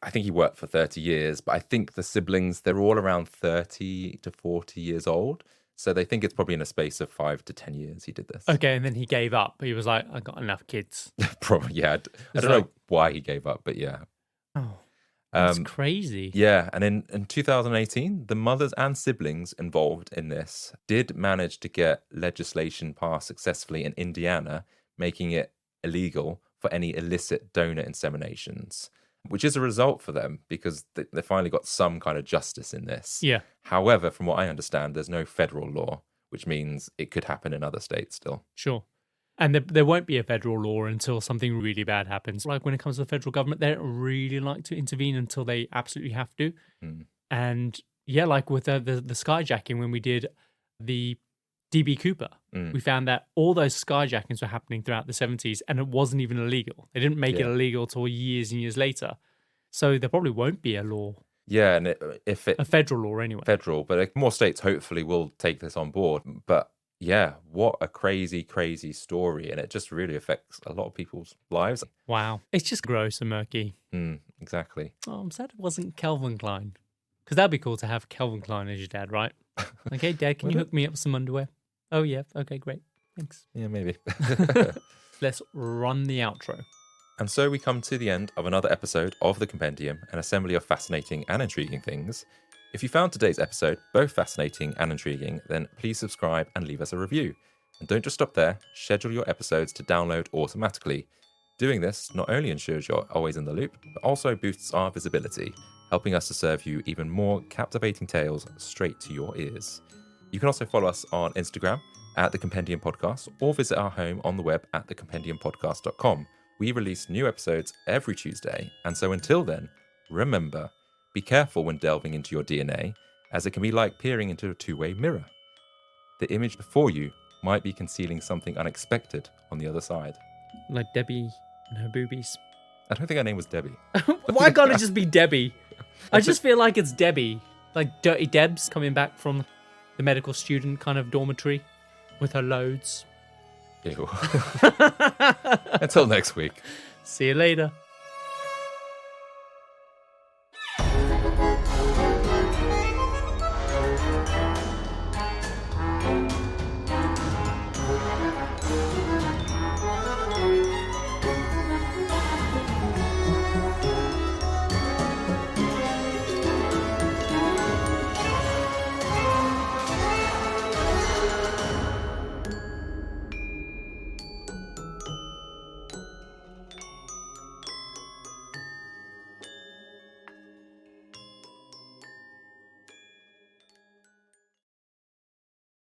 I think he worked for 30 years, but I think the siblings, they're all around 30 to 40 years old. So they think it's probably in a space of 5 to 10 years he did this. Okay, and then he gave up. He was like, I got enough kids. Probably, yeah. I don't know why he gave up, but yeah. Oh, that's crazy. Yeah, and in 2018, the mothers and siblings involved in this did manage to get legislation passed successfully in Indiana, making it illegal for any illicit donor inseminations, which is a result for them because they finally got some kind of justice in this. Yeah. However, from what I understand, there's no federal law, which means it could happen in other states still. Sure. And there won't be a federal law until something really bad happens. Like when it comes to the federal government, they don't really like to intervene until they absolutely have to. Mm. And yeah, like with the skyjacking, when we did the DB Cooper, we found that all those skyjackings were happening throughout the 70s and it wasn't even illegal. They didn't make it illegal till years and years later. So there probably won't be a law. Yeah, and a federal law anyway. Federal, but more states hopefully will take this on board. But yeah, what a crazy, crazy story. And it just really affects a lot of people's lives. Wow. It's just gross and murky. Exactly. Oh, I'm sad it wasn't Calvin Klein. Because that'd be cool to have Calvin Klein as your dad, right? Okay, Dad, can you hook me up with some underwear? Oh, yeah. Okay, great. Thanks. Yeah, maybe. Let's run the outro. And so we come to the end of another episode of The Compendium, an assembly of fascinating and intriguing things. If you found today's episode both fascinating and intriguing, then please subscribe and leave us a review. And don't just stop there, schedule your episodes to download automatically. Doing this not only ensures you're always in the loop, but also boosts our visibility, helping us to serve you even more captivating tales straight to your ears. You can also follow us on Instagram at The Compendium Podcast or visit our home on the web at thecompendiumpodcast.com. We release new episodes every Tuesday, and so until then, remember, be careful when delving into your DNA, as it can be like peering into a two-way mirror. The image before you might be concealing something unexpected on the other side. Like Debbie and her boobies. I don't think her name was Debbie. Why can't it just be Debbie? I just feel like it's Debbie. Like Dirty Debs coming back from the medical student kind of dormitory with her loads. Ew. Until next week. See you later.